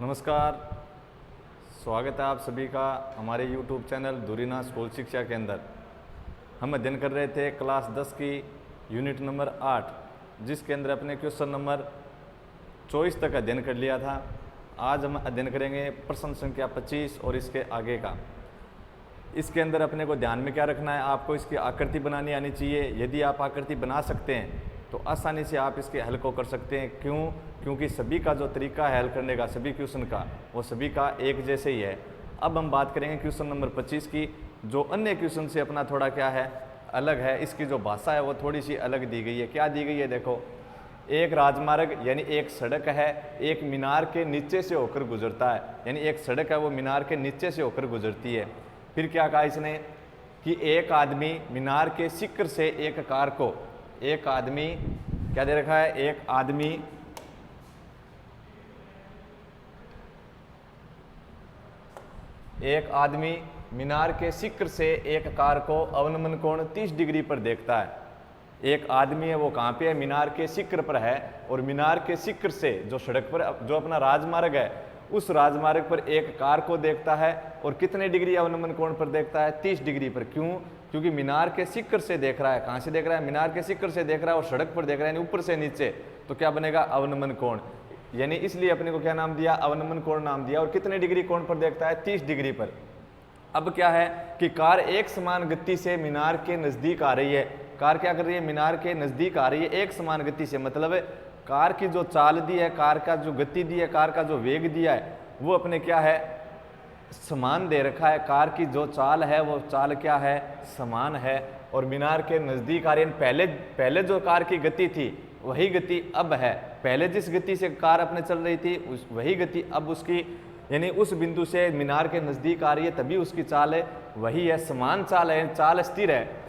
नमस्कार, स्वागत है आप सभी का हमारे YouTube चैनल धुरीना स्कूल शिक्षा के अंदर। हम अध्ययन कर रहे थे क्लास 10 की यूनिट नंबर 8, जिसके अंदर अपने क्वेश्चन नंबर 24 तक अध्ययन कर लिया था। आज हम अध्ययन करेंगे प्रश्न संख्या 25 और इसके आगे का। इसके अंदर अपने को ध्यान में क्या रखना है, आपको इसकी आकृति बनानी आनी चाहिए। यदि आप आकृति बना सकते हैं तो आसानी से आप इसके हल को कर सकते हैं। क्योंकि सभी का जो तरीका है हल करने का, सभी क्वेश्चन का, वो सभी का एक जैसे ही है। अब हम बात करेंगे क्वेश्चन नंबर 25 की, जो अन्य क्वेश्चन से अपना थोड़ा क्या है, अलग है। इसकी जो भाषा है वो थोड़ी सी अलग दी गई है। क्या दी गई है, देखो, एक राजमार्ग यानी एक सड़क है, एक मीनार के नीचे से होकर गुजरता है। यानी एक सड़क है वो मीनार के नीचे से होकर गुजरती है। फिर क्या कहा इसने कि एक आदमी मीनार के शिखर से एक कार को, एक आदमी क्या दे रखा है, एक आदमी मीनार के शिखर से एक कार को अवनमन कोण 30 डिग्री पर देखता है। एक आदमी है वो कहाँ पे है, मीनार के शिखर पर है, और मीनार के शिखर से जो सड़क पर जो अपना राजमार्ग है उस राजमार्ग पर एक कार को देखता है। और कितने डिग्री अवनमन कोण पर देखता है, 30 डिग्री पर। क्यों? क्योंकि मीनार के शिखर से देख रहा है। कहाँ से देख रहा है? मीनार के शिखर से देख रहा है और सड़क पर देख रहा है, यानी ऊपर से नीचे। तो क्या बनेगा, अवनमन कोण। यानी इसलिए अपने को क्या नाम दिया, अवनमन कोण नाम दिया। और कितने डिग्री कोण पर देखता है, 30 डिग्री पर। अब क्या है कि कार एक समान गति से मीनार के नजदीक आ रही है। कार क्या कर रही है, मीनार के नजदीक आ रही है एक समान गति से। मतलब कार की जो चाल दी है, कार का जो गति दी है, कार का जो वेग दिया है, वो अपने क्या है, समान दे रखा है। कार की जो चाल है वो चाल क्या है, समान है। और मीनार के नजदीक आ रही है। पहले जो कार की गति थी वही गति अब है। पहले जिस गति से कार अपने चल रही थी वही गति अब उसकी, यानी उस बिंदु से मीनार के नजदीक आ रही है, तभी उसकी चाल है वही है, समान चाल है, चाल स्थिर है।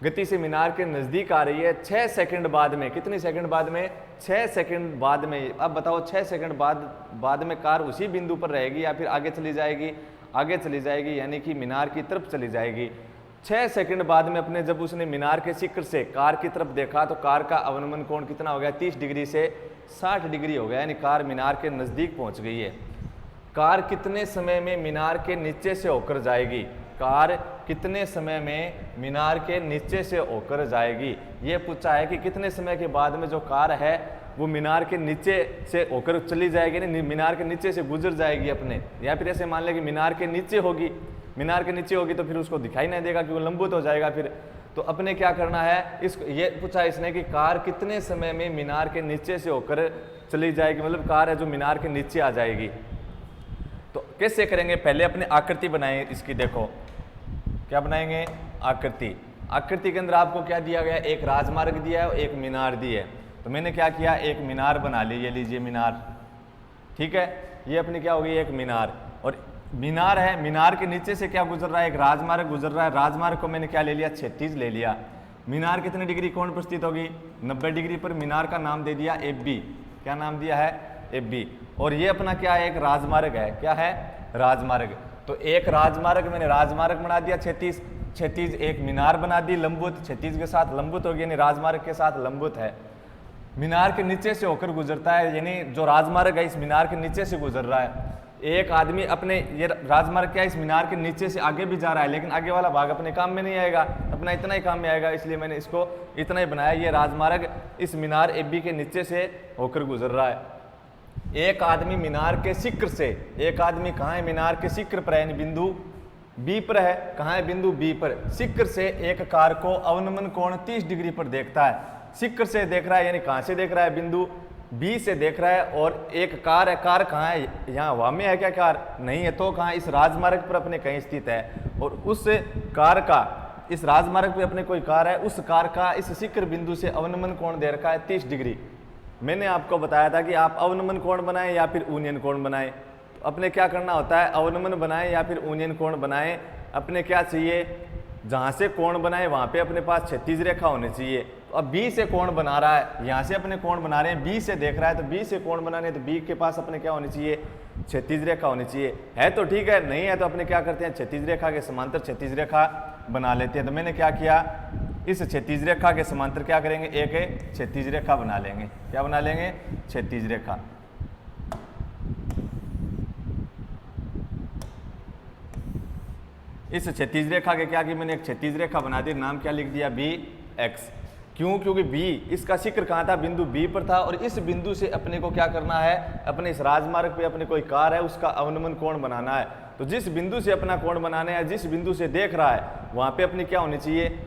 गति से मीनार के नजदीक आ रही है 6 सेकंड बाद में। कितनी सेकंड बाद में? 6 सेकंड बाद में। अब बताओ 6 सेकंड बाद में कार उसी बिंदु पर रहेगी या फिर आगे चली जाएगी? आगे चली जाएगी, यानी कि मीनार की तरफ चली जाएगी। 6 सेकंड बाद में अपने जब उसने मीनार के शिखर से कार की तरफ देखा तो कार का अवनमन कोण कितना हो गया, 30 डिग्री से 60 डिग्री हो गया, यानी कार मीनार के नजदीक पहुंच गई है। कार कितने समय में मीनार के नीचे से होकर जाएगी? कार कितने समय में मीनार के नीचे से होकर जाएगी? ये पूछा है कि कितने समय के बाद में जो कार है वो मीनार के नीचे से होकर चली जाएगी, नहीं मीनार के नीचे से गुजर जाएगी अपने। या फिर ऐसे मान ले कि मीनार के नीचे होगी, मीनार के नीचे होगी तो फिर उसको दिखाई नहीं देगा कि वो लंबवत हो जाएगा फिर। तो अपने क्या करना है, इसको ये पूछा इसने कि कार कितने समय में मीनार के नीचे से होकर चली जाएगी, मतलब कार है जो मीनार के नीचे आ जाएगी। तो कैसे करेंगे, पहले अपने आकृति बनाएं इसकी। देखो क्या बनाएंगे, आकृति। आकृति के अंदर आपको क्या दिया गया, एक राजमार्ग दिया है और एक मीनार दी है। तो मैंने क्या किया, एक मीनार बना ली। ये लीजिए मीनार, ठीक है, ये अपनी क्या होगी, एक मीनार। और मीनार है, मीनार के नीचे से क्या गुजर रहा है, एक राजमार्ग गुजर रहा है। राजमार्ग को मैंने क्या ले लिया, 36 ले लिया। मीनार कितने डिग्री कोण पर स्थित होगी, 90 डिग्री पर। मीनार का नाम दे दिया AB। क्या नाम दिया है, AB। और ये अपना क्या है, एक राजमार्ग है। क्या है, राजमार्ग। तो एक राजमार्ग, मैंने राजमार्ग बना दिया 36, एक मीनार बना दी लंबवत, 36 के साथ लंबवत होगी, यानी राजमार्ग के साथ लंबवत है। मीनार के नीचे से होकर गुजरता है, यानी जो राजमार्ग है इस मीनार के नीचे से गुजर रहा है। एक आदमी अपने, ये राजमार्ग क्या है, इस मीनार के नीचे से आगे भी जा रहा है, लेकिन आगे वाला भाग अपने काम में नहीं आएगा, अपना इतना ही काम में आएगा, इसलिए मैंने इसको इतना ही बनाया। ये राजमार्ग इस मीनार AB के नीचे से होकर गुजर रहा है। एक आदमी मीनार के शिखर से, एक आदमी कहाँ है, मीनार के शिखर पर है, यानी बिंदु B पर है। कहाँ है, बिंदु B पर। शिखर से एक कार को अवनमन कोण 30 डिग्री पर देखता है। शिखर से देख रहा है, यानी कहाँ से देख रहा है, बिंदु B से देख रहा है। और एक कार है, कार कहाँ है, यहाँ हवा में है क्या कार, नहीं है, तो कहाँ, इस राजमार्ग पर अपने कहीं स्थित है। और उस कार का, इस राजमार्ग पर अपने कोई कार है, उस कार का इस शिखर बिंदु से अवनमन कोण दे रखा है 30 डिग्री। मैंने आपको बताया था कि आप अवनमन कोण बनाएं या फिर ऊनियन कोण बनाएं। तो अपने क्या करना होता है, अवनमन बनाएं या फिर ऊनियन कोण बनाएं, अपने क्या चाहिए, जहाँ से कोण बनाए वहाँ पे अपने पास क्षैतिज रेखा होनी चाहिए। तो अब B से कोण बना रहा है, यहाँ से अपने कोण बना रहे हैं, B से देख रहा है, तो B से कोण बनाने, तो B के पास अपने क्या होनी चाहिए, क्षैतिज रेखा होनी चाहिए। है तो ठीक है, नहीं है तो अपने क्या करते हैं, क्षैतिज रेखा के समांतर क्षैतिज रेखा बना लेते हैं। तो मैंने क्या किया, इस क्षैतिज रेखा के समांतर क्या करेंगे, एक क्षैतिज रेखा बना लेंगे। क्या बना लेंगे, क्षैतिज रेखा। इस क्षैतिज रेखा के क्या की मैंने एक क्षैतिज रेखा बना दी, नाम क्या लिख दिया बी एक्स। क्यों? क्योंकि बी इसका शिखर कहाँ था, बिंदु बी पर था और इस बिंदु से अपने को क्या करना है, अपने इस राजमार्ग पे अपने कोई कार है उसका अवनमन कोण बनाना है। तो जिस बिंदु से अपना कोण बनाना है, जिस बिंदु से देख रहा है वहां पे अपनी क्या होनी चाहिए,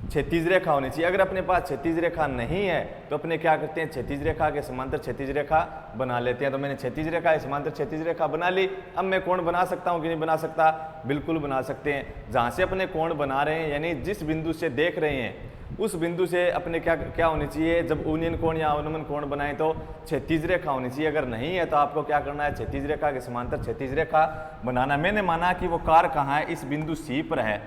क्षैतिज रेखा होनी चाहिए। अगर अपने पास क्षैतिज रेखा नहीं है तो अपने क्या करते हैं, क्षैतिज रेखा के समांतर क्षैतिज रेखा बना लेते हैं। तो मैंने क्षैतिज रेखा के समांतर क्षैतिज रेखा बना ली। अब मैं कोण बना सकता हूं कि नहीं बना सकता, बिल्कुल बना सकते हैं। जहां से अपने कोण बना रहे हैं यानी जिस बिंदु से देख रहे हैं उस बिंदु से अपने क्या होनी चाहिए, जब यूनियन कोण या अवनमन कोण बनाए तो क्षैतिज रेखा होनी चाहिए। अगर नहीं है तो आपको क्या करना है, क्षैतिज रेखा के समांतर क्षैतिज रेखा बनाना। मैंने माना कि वो कार कहाँ है, इस बिंदु सी पर है।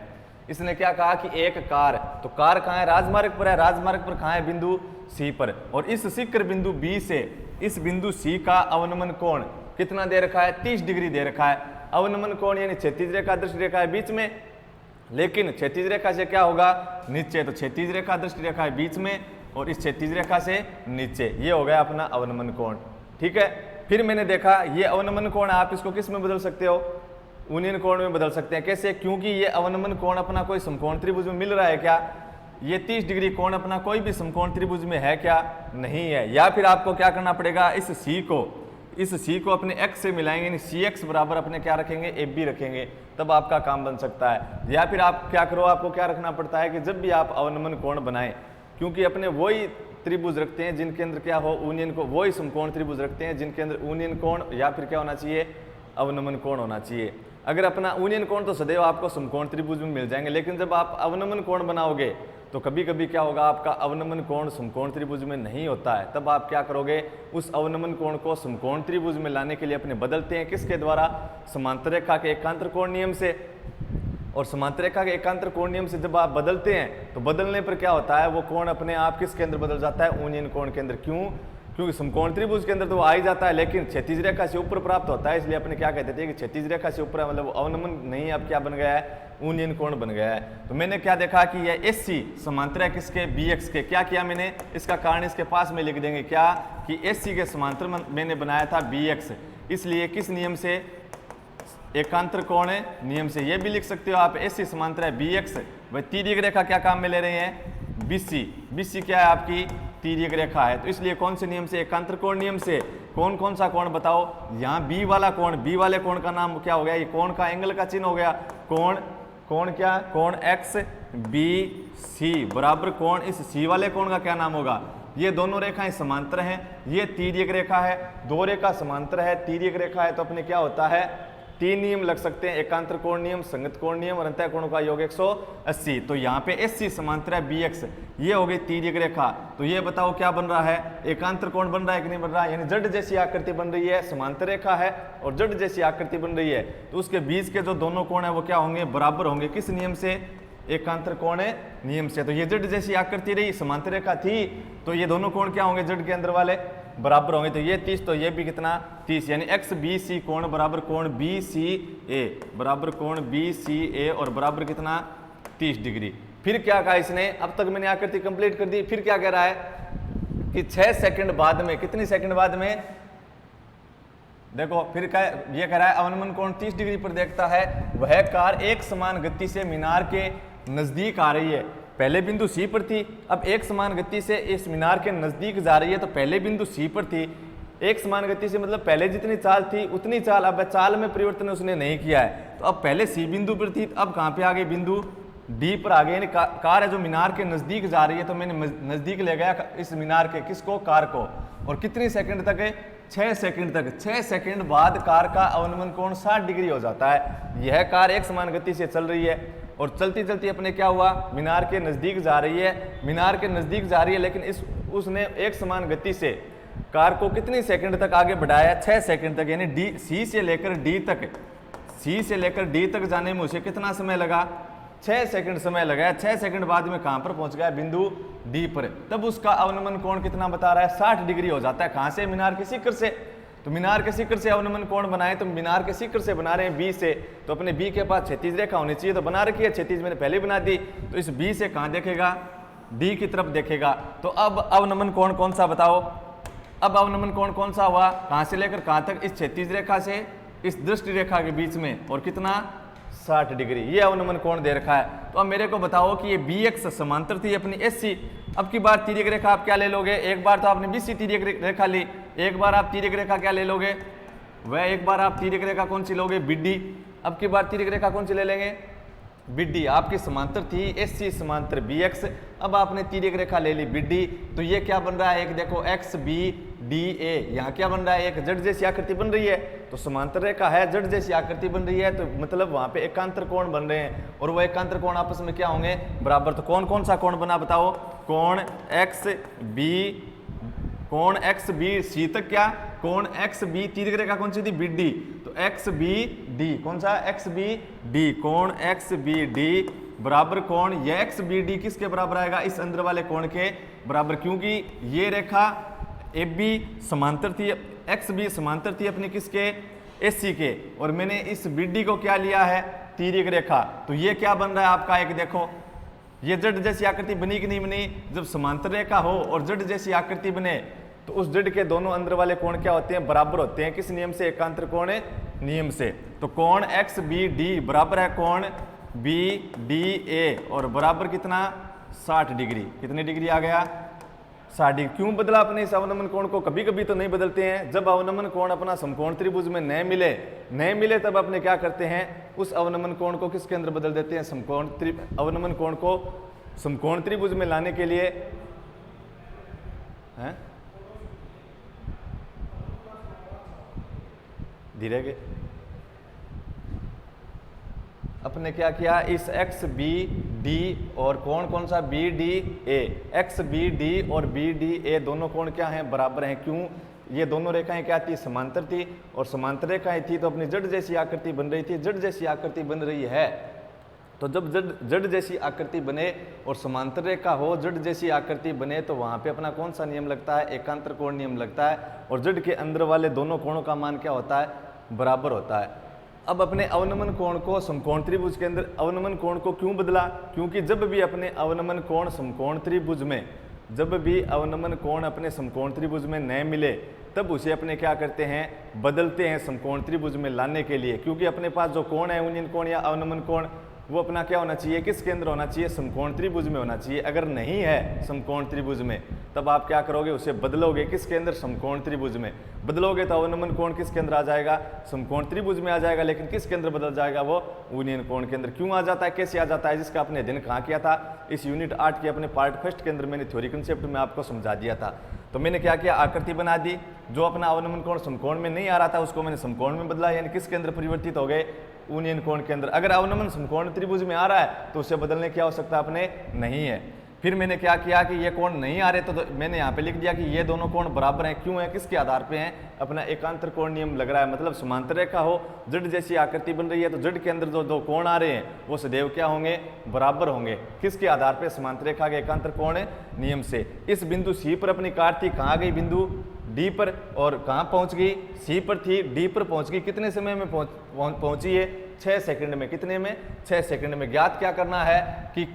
इसने क्या कहा कि एक कार, तो कार कहाँ है, राजमार्ग पर है। राजमार्ग पर कहाँ है, बिंदु सी पर। और इस शिखर बिंदु बी से इस बिंदु सी का अवनमन कोण कितना दे रखा है, 30 डिग्री दे रखा है। अवनमन कोण यानी क्षैतिज रेखा दृष्टि रेखा है बीच में, लेकिन क्षैतिज रेखा से क्या होगा, नीचे। तो क्षैतिज रेखा दृष्टि रेखा है बीच में और इस क्षैतिज रेखा से नीचे, ये हो गया अपना अवनमन कोण। ठीक है, फिर मैंने देखा ये अवनमन कोण आप इसको किस में बदल सकते हो, यूनियन कोण में बदल सकते हैं। कैसे? क्योंकि ये अवनमन कोण अपना कोई समकोण त्रिभुज में मिल रहा है क्या, ये 30 डिग्री कोण अपना कोई भी समकोण त्रिभुज में है क्या, नहीं है। या फिर आपको क्या करना पड़ेगा, इस सी को अपने x से मिलाएंगे, यानी सी एक्स बराबर अपने क्या रखेंगे, एफ बी रखेंगे, तब आपका काम बन सकता है। या फिर आप क्या करो, आपको क्या रखना पड़ता है कि जब भी आप अवनमन कोण बनाएं, क्योंकि अपने वही त्रिभुज रखते हैं जिनके अंदर क्या हो, यूनियन को, वही समकोण त्रिभुज रखते हैं जिनके अंदर यूनियन कोण या फिर क्या होना चाहिए, अवनमन कोण होना चाहिए। अगर अपना यूनियन कोण तो सदैव आपको समकोण त्रिभुज में मिल जाएंगे, लेकिन जब आप अवनमन कोण बनाओगे तो कभी कभी क्या होगा, आपका अवनमन कोण समकोण त्रिभुज में नहीं होता है। तब आप क्या करोगे, उस अवनमन कोण को समकोण त्रिभुज में लाने के लिए अपने बदलते हैं, किसके द्वारा, समांतर रेखा के एकांतर कोण नियम से। और समांतर रेखा के एकांतर कोण नियम से जब आप बदलते हैं तो बदलने पर क्या होता है, वो कोण अपने आप किसके अंदर बदल जाता है, यूनियन कोण के अंदर। क्यों? क्योंकि समकोण त्रिभुज के अंदर तो वो आ ही जाता है, लेकिन क्षैतिज रेखा से ऊपर प्राप्त होता है। इसलिए अपने क्या कहते थे कि क्षैतिज रेखा से ऊपर मतलब अवनमन नहीं, अब क्या बन गया है, यूनियन कोण बन गया है। तो मैंने क्या देखा कि यह एस सी समांतर है किसके, बी एक्स के। क्या किया मैंने, इसका कारण इसके पास में लिख देंगे, क्या कि एस सी के समांतर मैंने बनाया था बी एक्स। इसलिए किस नियम से, एकांतर कोण नियम से। ये भी लिख सकते हो आप, एस सी समांतर है बी एक्स। वह तिर्यक रेखा क्या काम में ले रहे हैं, बीसी। बीसी क्या है, आपकी तिर्यक रेखा है। तो इसलिए कौन से नियम से, एकांतर कोण नियम से। कौन कौन सा कोण बताओ, यहाँ बी वाला कोण, बी वाले कोण का नाम क्या हो गया, ये कोण का एंगल का चिन्ह हो गया, कोण क्या, कोण एक्स बी सी बराबर कोण इस सी वाले कोण का क्या नाम होगा। ये दोनों रेखाएं समांतर हैं, ये तिर्यक रेखा है, दो रेखा समांतर है, तिर्यक रेखा है, तो अपने क्या होता है, 3 नियम लग सकते हैं, एकांतर कोण नियम, संगत कोण नियम और अंतः कोणों का योग 180। तो यहाँ पे एस सी समांतर है बी एक्स, ये हो गई तिर्यक रेखा। तो ये बताओ क्या बन रहा है, एकांतर कोण बन रहा है कि नहीं बन रहा है, यानी जड़ जैसी आकृति बन रही है, समांतर रेखा है और जड़ जैसी आकृति बन रही है। तो उसके बीच के जो दोनों कोण है वो क्या होंगे, बराबर होंगे। किस नियम से, एकांतर कोण नियम से। तो ये जड़ जैसी आकृति रही, समांतर रेखा थी, तो ये दोनों कोण क्या होंगे, जड़ के अंदर वाले बराबर होंगे। तो ये 30, तो ये भी कितना 30, यानी एक्स बी सी कोण बराबर कोण बी सी ए बराबर कोण बी सी ए और बराबर कितना 30 डिग्री। फिर क्या कहा इसने, अब तक मैंने आकृति कंप्लीट कर दी। फिर क्या कह रहा है कि 6 सेकंड बाद में, कितनी सेकंड बाद में, देखो फिर ये कह रहा है अवनमन कोण 30 डिग्री पर देखता है, वह कार एक समान गति से मीनार के नजदीक आ रही है। पहले बिंदु सी पर थी, अब एक समान गति से इस मीनार के नजदीक जा रही है। तो पहले बिंदु सी पर थी, एक समान गति से मतलब पहले जितनी चाल थी उतनी चाल, अब चाल में परिवर्तन उसने नहीं किया है। तो अब पहले सी बिंदु पर थी, अब कहाँ पे आ गई, बिंदु डी पर आ गई। यानी कार है जो मीनार के नजदीक जा रही है, तो मैंने नजदीक ले गया इस मीनार के, किसको, कार को। और कितनी सेकंड तक है, 6 सेकंड तक। 6 सेकंड बाद कार का अवनमन कोण 60 डिग्री हो जाता है। यह कार एक समान गति से चल रही है और चलती चलती अपने क्या हुआ, मीनार के नजदीक जा रही है, मीनार के नजदीक जा रही है, लेकिन उसने एक समान गति से कार को कितनी सेकंड तक आगे बढ़ाया, 6 सेकंड तक। यानी डी, सी से लेकर डी तक, सी से लेकर डी तक जाने में उसे कितना समय लगा, 6 सेकंड समय लगाया। 6 सेकंड बाद में कहां पर पहुंच गया, बिंदु डी पर। तब उसका अवनमन कोण कितना बता रहा है, 60 डिग्री हो जाता है। कहां से, मीनार के शिखर से। तो मीनार के शिखर से अवनमन कोण बनाए, तो मीनार के शिखर से बना रहे हैं बी से, तो अपने बी के पास क्षैतिज रेखा होनी चाहिए, तो बना रखी है क्षैतिज, मैंने पहले बना दी। तो इस बी से कहां देखेगा, डी की तरफ देखेगा। तो अब अवनमन कोण कौन सा बताओ, अब अवनमन कोण कौन सा हुआ, कहां से लेकर कहां तक, इस क्षैतिज रेखा से इस दृष्टि रेखा के बीच में, और कितना 60 डिग्री, ये अवनमन कोण दे रखा है। तो अब मेरे को बताओ कि ये BX समांतर थी अपनी SC। अब की बार तिर्यक रेखा आप क्या ले लोगे, एक बार तो आपने BC तिर्यक रेखा ली, एक बार आप तिर्यक रेखा क्या ले लोगे, वह एक बार आप तिर्यक रेखा कौन सी लोगे, BD। अब की बार तिर्यक रेखा कौन सी ले लेंगे, BD। आपकी समांतर थी SC समांतर BX, अब आपने तिर्यक रेखा ले ली BD। तो ये क्या बन रहा है, एक देखो XBDA, यहाँ क्या बन रहा है, एक जड़ जैसी आकृति बन रही है। तो समांतर रेखा है, जड़ जैसी आकृति बन रही है, तो मतलब वहां पे एकांतर कोण बन रहे हैं, और वो एकांतर कोण आपस में क्या होंगे, बराबर। तो कौन कौन सा कोण बना बताओ, कोण XB तक, क्या कोण XB, तिर्यक रेखा कौन सी थी, BD। तो XBD, कौन सा, XBD, कोण XBD बराबर कोण, यह XBD किसके बराबर आएगा, इस अंदर वाले कोण के बराबर, क्योंकि ये रेखा AB समांतर थी, XB समांतर थी अपनी किसके, SC के, और मैंने इस BD को क्या लिया है, तिर्यक रेखा। तो ये क्या बन रहा है आपका, एक देखो ये जड़ जैसी आकृति बनी कि नहीं बनी, जब समांतर रेखा हो और जड़ जैसी आकृति बने तो उस जड़ के दोनों अंदर वाले कोण क्या होते हैं, बराबर होते हैं, किस नियम से, एकांतर कोण नियम से। तो कोण XBD बराबर है कोण BDA, और बराबर कितना, 60 डिग्री। कितनी डिग्री आ गया, 60 डिग्री। क्यों बदला अपने इस अवनमन कोण को, कभी कभी तो नहीं बदलते हैं, जब अवनमन कोण अपना समकोण त्रिभुज में नहीं मिले तब अपने क्या करते हैं, उस अवनमन कोण को किसके अंदर बदल देते हैं, अवनमन कोण को समकोण त्रिभुज में लाने के लिए हैं, धीरे के अपने क्या किया, इस XBD और कोण कौन सा, BDA, XBD और BDA दोनों कोण क्या हैं, बराबर हैं। क्यों, ये दोनों रेखाएं क्या थी, समांतर थी, और समांतर रेखाएं थी तो अपनी जड़ जैसी आकृति बन रही थी, जड़ जैसी आकृति बन रही है। तो जब जड़ जैसी आकृति बने और समांतर रेखा हो, जड़ जैसी आकृति बने, तो वहां पे अपना कौन सा नियम लगता है, एकांतर कोण नियम लगता है, और जड़ के अंदर वाले दोनों कोणों का मान क्या होता है, बराबर होता है। अब अपने अवनमन कोण को समकोण त्रिभुज के अंदर अवनमन कोण को क्यों बदला, क्योंकि जब भी अपने अवनमन कोण समकोण त्रिभुज में, जब भी अवनमन कोण अपने समकोण त्रिभुज में न मिले तब उसे अपने क्या करते हैं, बदलते हैं समकोण त्रिभुज में लाने के लिए, क्योंकि अपने पास जो कोण है यूनियन कोण या अवनमन कोण वो अपना क्या होना चाहिए, किसके अंदर होना चाहिए, समकोण त्रिभुज में होना चाहिए। अगर नहीं है समकोण त्रिभुज में तब आप क्या करोगे, उसे बदलोगे किसके अंदर, समकोण त्रिभुज में बदलोगे तो अवनमन कोण किसके अंदर आ जाएगा, समकोण त्रिभुज में आ जाएगा, लेकिन किसके अंदर बदल जाएगा, वो यूनियन कोण के अंदर। क्यों आ जाता है, कैसे आ जाता है, जिसका आपने अध्ययन कहाँ किया था, इस यूनिट 8 के अपने पार्ट फर्स्ट के अंदर मैंने थ्योरी कंसेप्ट में आपको समझा दिया था। तो मैंने क्या किया, आकृति बना दी, जो अपना अवनमन कोण समकोण में नहीं आ रहा था उसको मैंने समकोण में बदला, यानी किसके अंदर परिवर्तित हो गए, यूनियन कोण के अंदर। अगर अवनमन समकोण त्रिभुज में आ रहा है तो उसे बदलने की आवश्यकता अपने नहीं है। फिर मैंने क्या किया कि ये कोण नहीं आ रहे तो मैंने यहाँ पे लिख दिया कि ये दोनों कोण बराबर हैं। क्यों है, किसके आधार पे हैं, अपना एकांतर कोण नियम लग रहा है, मतलब समांतर रेखा हो, जड़ जैसी आकृति बन रही है तो जड़ के अंदर जो दो कोण आ रहे हैं वो सदैव क्या होंगे, बराबर होंगे। किसके आधार पे, समांतर रेखा के एकांतर कोण नियम से। इस बिंदु सी पर अपनी कार थी, कहाँ गई, बिंदु डी पर, और कहाँ पहुंच गई, सी पर थी, डी पर पहुंच गई। कितने समय में पहुंची है, 6 सेकंड में। कितने में, 6 सेकंड में। ज्ञात क्या करना है कि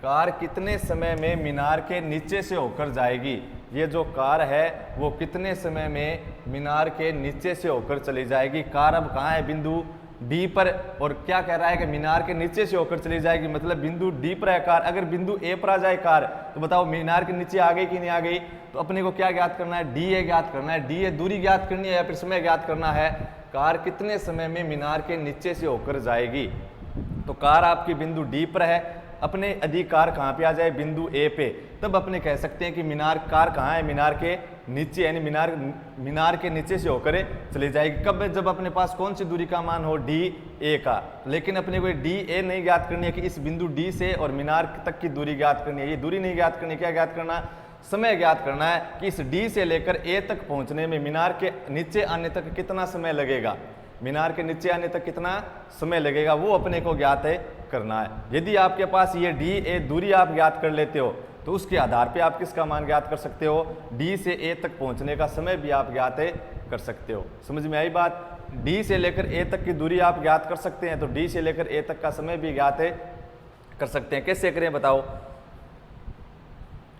कार कितने समय में मीनार के नीचे से होकर जाएगी। ये जो कार है वो कितने समय में मीनार के नीचे से होकर चली जाएगी। कार अब कहाँ है, बिंदु डी पर, और क्या कह रहा है कि मीनार के नीचे से होकर चली जाएगी, मतलब बिंदु डी पर है कार। अगर बिंदु ए पर आ जाए कार तो बताओ मीनार के नीचे आ गई कि नहीं आ गई। तो अपने को क्या ज्ञात करना है, डी ए ज्ञात करना है। डी ए दूरी ज्ञात करनी है या फिर समय ज्ञात करना है। कार कितने समय में मीनार के नीचे से होकर जाएगी। तो कार आपकी बिंदु डी पर है, अपने यदि कार कहाँ पे आ जाए, बिंदु ए पे, तब अपने कह सकते हैं कि कार कहाँ है, मीनार के नीचे, यानी मीनार के नीचे से होकर चली जाएगी। कब, जब अपने पास कौन सी दूरी का मान हो, डी ए का। लेकिन अपने को डी ए नहीं ज्ञात करनी है कि इस बिंदु डी से और मीनार तक की दूरी ज्ञात करनी है। ये दूरी नहीं ज्ञात करनी, क्या ज्ञात करना, समय ज्ञात करना है कि इस डी से लेकर ए तक पहुंचने में मीनार के नीचे आने तक कितना समय लगेगा। मीनार के नीचे आने तक कितना समय लगेगा वो अपने को ज्ञात करना है। यदि आपके पास ये डी ए दूरी आप ज्ञात कर लेते हो तो उसके आधार पे आप किसका मान ज्ञात कर सकते हो, डी से ए तक पहुंचने का समय भी आप ज्ञात कर सकते हो। समझ में आई बात। डी से लेकर ए तक की दूरी आप ज्ञात कर सकते हैं तो डी से लेकर ए तक का समय भी ज्ञात कर सकते हैं। कैसे करें बताओ।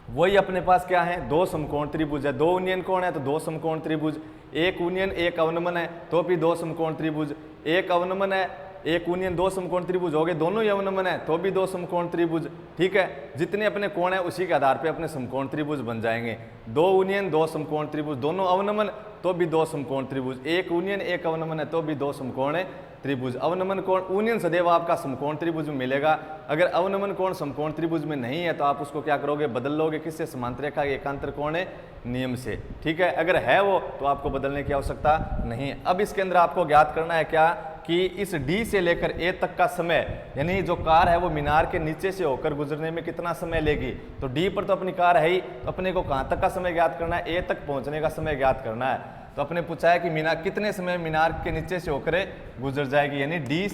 वही अपने पास क्या है, दो समकोण त्रिभुज है, दो यूनियन कोण है तो दो समकोण त्रिभुज। एक यूनियन एक अवनमन है तो भी दो समकोण त्रिभुज। एक अवनमन है एक यूनियन दो समकोण त्रिभुज हो गए, दोनों ही अवनमन है तो भी दो समकोण त्रिभुज। ठीक है, जितने अपने कोण है उसी के आधार पे अपने समकोण त्रिभुज बन जाएंगे। दो यूनियन दो समकोण त्रिभुज, दोनों अवनमन तो भी दो समकोण त्रिभुज। एक यूनियन एक अवनमन है तो भी दो समकोण त्रिभुज। अवनमन कोण यूनियन सदैव आपका समकोण त्रिभुज में मिलेगा। अगर अवनमन कोण समकोण त्रिभुज में नहीं है तो आप उसको क्या करोगे, बदल लोगे। किससे? समांतर रेखा के एकांतर कोण नियम से। ठीक है, अगर है वो तो आपको बदलने की आवश्यकता नहीं है। अब इसके अंदर आपको ज्ञात करना है क्या कि इस डी से लेकर ए तक का समय, यानी जो कार है वो मीनार के नीचे से होकर गुजरने में कितना समय लेगी। तो डी पर तो अपनी कार है ही, तो अपने को कहाँ तक का समय ज्ञात करना है, ए तक पहुंचने का समय ज्ञात करना है। तो अपने पूछा है कि मीनार कितने समय मीनार के नीचे से होकर गुजर जाएगी, यानी डी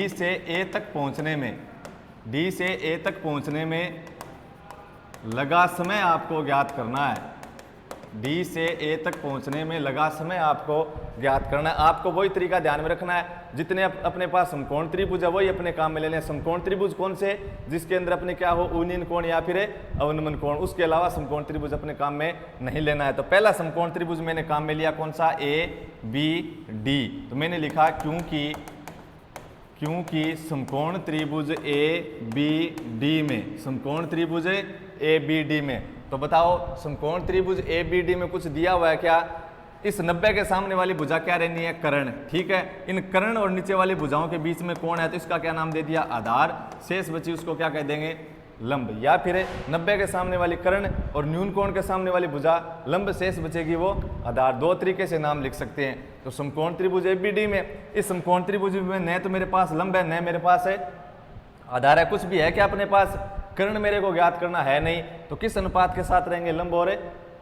से ए तक पहुंचने में, डी से ए तक पहुंचने में लगा समय आपको ज्ञात करना है। डी से ए तक पहुंचने में लगा समय आपको ज्ञात करना है। आपको वही तरीका ध्यान में रखना है, जितने अपने पास समकोण त्रिभुज है वही अपने काम में लेने हैं। समकोण त्रिभुज कौन से? जिसके अंदर अपने क्या हो, यूनियन कोण या फिर अवनमन कोण, उसके अलावा समकोण त्रिभुज अपने काम में नहीं लेना है। तो पहला समकोण त्रिभुज मैंने काम में लिया कौन सा? A B D. तो मैंने लिखा क्योंकि समकोण त्रिभुज ए बी डी में, समकोण त्रिभुज ए बी डी में, तो बताओ समकोण त्रिभुज ए बी डी में कुछ दिया हुआ है क्या? इस 90 के सामने वाली भुजा क्या रहनी है? कर्ण। ठीक है, इन कर्ण और नीचे वाली भुजाओं के बीच में कोण है तो इसका क्या नाम दे दिया? आधार। शेष बची उसको क्या कह देंगे? लंब। या फिर 90 के सामने वाली कर्ण और न्यून कोण के सामने वाली भुजा लंब, शेष बचेगी वो आधार। दो तरीके से नाम लिख सकते हैं। तो समकोण त्रिभुज ए बी डी में, इस समकोण त्रिभुज में न तो मेरे पास लंब है न मेरे पास है आधार है। कुछ भी है क्या अपने पास? कर्ण मेरे को ज्ञात करना है नहीं, तो किस अनुपात के साथ रहेंगे? लंब और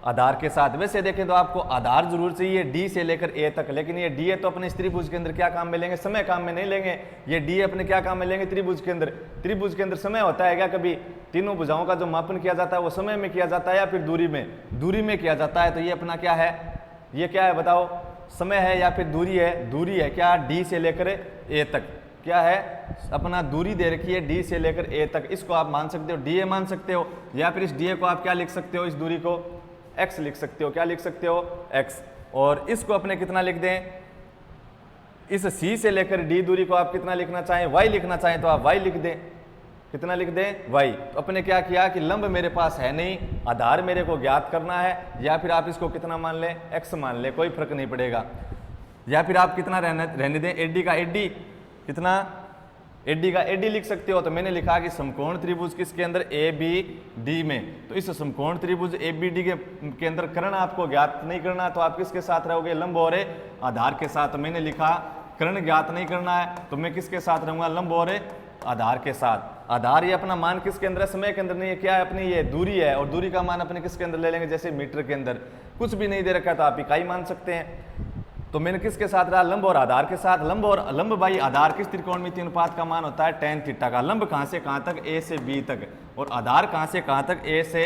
आधार के साथ। वैसे देखें तो आपको आधार जरूर चाहिए डी से लेकर ए तक, लेकिन ये डी है तो अपने इस त्रिभुज के अंदर क्या काम में लेंगे? समय काम में नहीं लेंगे। ये डी अपने क्या काम में लेंगे? त्रिभुज के अंदर। त्रिभुज के अंदर समय होता है क्या कभी? तीनों भुजाओं का जो मापन किया जाता है वो समय में किया जाता है या फिर दूरी में? दूरी में किया जाता है। तो ये अपना क्या है? ये क्या है बताओ? समय है या फिर दूरी है? दूरी है। क्या? डी से लेकर ए तक। क्या है? अपना दूरी दे रखी है डी से लेकर ए तक। इसको आप मान सकते हो डी ए मान सकते हो, या फिर इस डी ए को आप क्या लिख सकते हो? इस दूरी को x लिख सकते हो। क्या लिख सकते हो? x। और इसको अपने कितना लिख दें? इस c से लेकर d दूरी को आप कितना लिखना चाहें? y लिखना चाहें तो आप y लिख दें। कितना लिख दें? y। तो अपने क्या किया कि लंब मेरे पास है नहीं, आधार मेरे को ज्ञात करना है, या फिर आप इसको कितना मान लें? x मान लें, कोई फर्क नहीं पड़ेगा। या फिर आप कितना रहने दें? एडी का एडी, कितना? एडी का एडी लिख सकते हो। तो मैंने लिखा कि समकोण त्रिभुज किसके अंदर? ए बी डी में। तो इस समकोण त्रिभुज ए बी डी के अंदर कर्ण आपको ज्ञात नहीं करना, तो आप किसके साथ रहोगे? लंब और आधार के साथ। तो मैंने लिखा कर्ण ज्ञात नहीं करना है तो मैं किसके साथ रहूंगा? लंब और आधार के साथ। आधार ये अपना मान किसके अंदर है? समय के अंदर नहीं है। क्या है अपनी? ये दूरी है, और दूरी का मान अपने किसके अंदर ले लेंगे? जैसे मीटर के अंदर। कुछ भी नहीं दे रखा तो आप इकाई मान सकते हैं। तो मैंने किसके साथ रहा? लंब और आधार के साथ। लंब बाई आधार किस त्रिकोणमितीय अनुपात का मान होता है? tan थीटा का। लंब कहां से कहां तक? ए से बी तक। और आधार कहां से कहां तक? ए से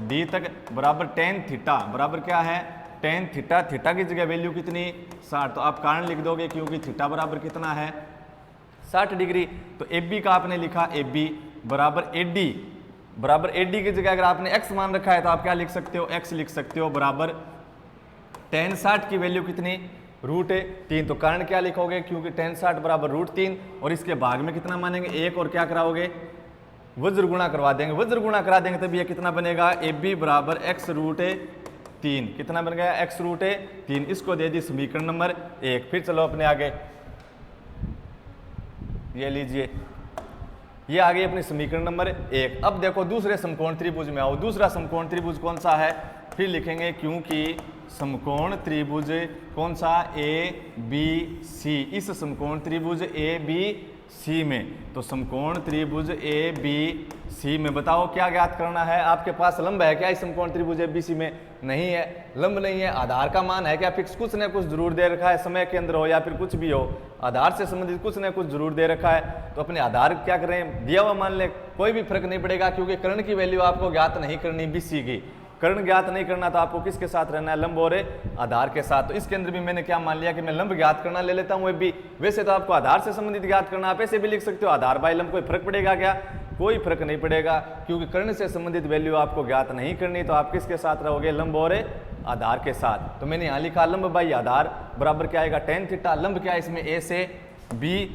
डी तक, बराबर tan थीटा। बराबर क्या है? tan theta. थीटा की जगह वैल्यू कितनी? 60। तो आप कारण लिख दोगे क्योंकि थीटा बराबर कितना है? 60 डिग्री। तो ए बी का आपने लिखा ए बी बराबर ए डी, बराबर ए डी की जगह अगर आपने x मान रखा है तो आप क्या लिख सकते हो? x लिख सकते हो। बराबर tan 60 की वैल्यू कितनी? √3। तो कारण क्या लिखोगे? क्योंकि tan 60 बराबर √3, और इसके भाग में कितना मानेंगे? 1, और क्या कराओगे? वज्र गुणा करवा देंगे। वज्र गुणा करा देंगे तब ये कितना बनेगा? ए बी बराबर x √3। कितना बन गया? x √3। इसको दे दी समीकरण नंबर 1। फिर चलो अपने आगे, ये लीजिए, ये आ गई अपनी समीकरण नंबर 1। अब देखो दूसरे समकोण त्रिभुज में आओ। दूसरा समकोण त्रिभुज कौन सा है? फिर लिखेंगे क्योंकि समकोण त्रिभुज कौन सा? A B C. इस समकोण त्रिभुज ए बी सी में, तो समकोण त्रिभुज ए बी सी में बताओ क्या ज्ञात करना है? आपके पास लंब है क्या इस समकोण त्रिभुज ए बी सी में? नहीं है, लंब नहीं है। आधार का मान है क्या फिक्स? कुछ न कुछ जरूर दे रखा है, समय के अंदर हो या फिर कुछ भी हो, आधार से संबंधित कुछ न कुछ जरूर दे रखा है। तो अपने आधार क्या करें? दिया हुआ मान ले, कोई भी फर्क नहीं पड़ेगा, क्योंकि कर्ण की वैल्यू आपको ज्ञात नहीं करनी बी सी की। कर्ण ज्ञात नहीं करना तो आपको किसके साथ रहना है? लंब और आधार के साथ। तो इसके अंदर भी मैंने क्या मान लिया कि मैं लंब ज्ञात करना ले लेता हूं भी। वैसे तो आपको आधार से संबंधित ज्ञात करना, आप ऐसे भी लिख सकते हो आधार बाई लंब। कोई फर्क पड़ेगा क्या? कोई फर्क नहीं पड़ेगा, क्योंकि कर्ण से संबंधित वैल्यू आपको ज्ञात नहीं करनी, तो आप किसके साथ रहोगे? लंब और आधार के साथ। तो मैंने यहाँ लिखा लंब बाई आधार बराबर क्या आएगा? tan theta. लंब क्या है इसमें? ए से बी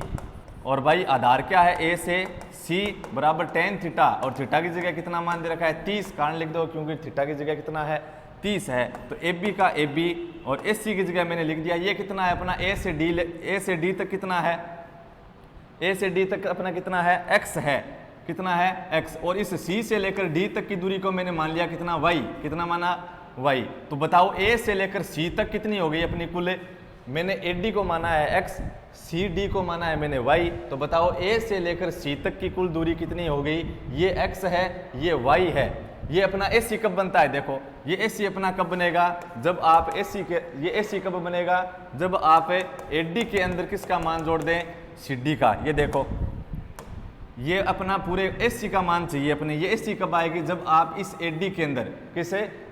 और भाई आधार क्या है ए से सी बराबर tan थीटा, और थीटा की जगह कितना मान दे रखा है 30, कारण लिख दो क्योंकि थीटा की जगह कितना है 30 है। तो ए बी का ए बी और एस सी की जगह मैंने लिख दिया ये कितना है अपना ए से डी तक कितना है, ए से डी तक अपना कितना है x है, कितना है x, और इस c से लेकर d तक की दूरी को मैंने मान लिया कितना y, कितना माना y। तो बताओ a से लेकर c तक कितनी हो गई अपनी कुल, मैंने AD को माना है x, CD को माना है मैंने y, तो बताओ a से लेकर c तक की कुल दूरी कितनी हो गई, ये x है ये y है। ये अपना AC कब बनता है, देखो ये AC अपना कब बनेगा, जब आप ये AC कब बनेगा, जब आप AD के अंदर किसका मान जोड़ दें, CD का। ये देखो ये अपना पूरे AC का मान चाहिए अपने, ये AC कब आएगी, जब आप इस AD के अंदर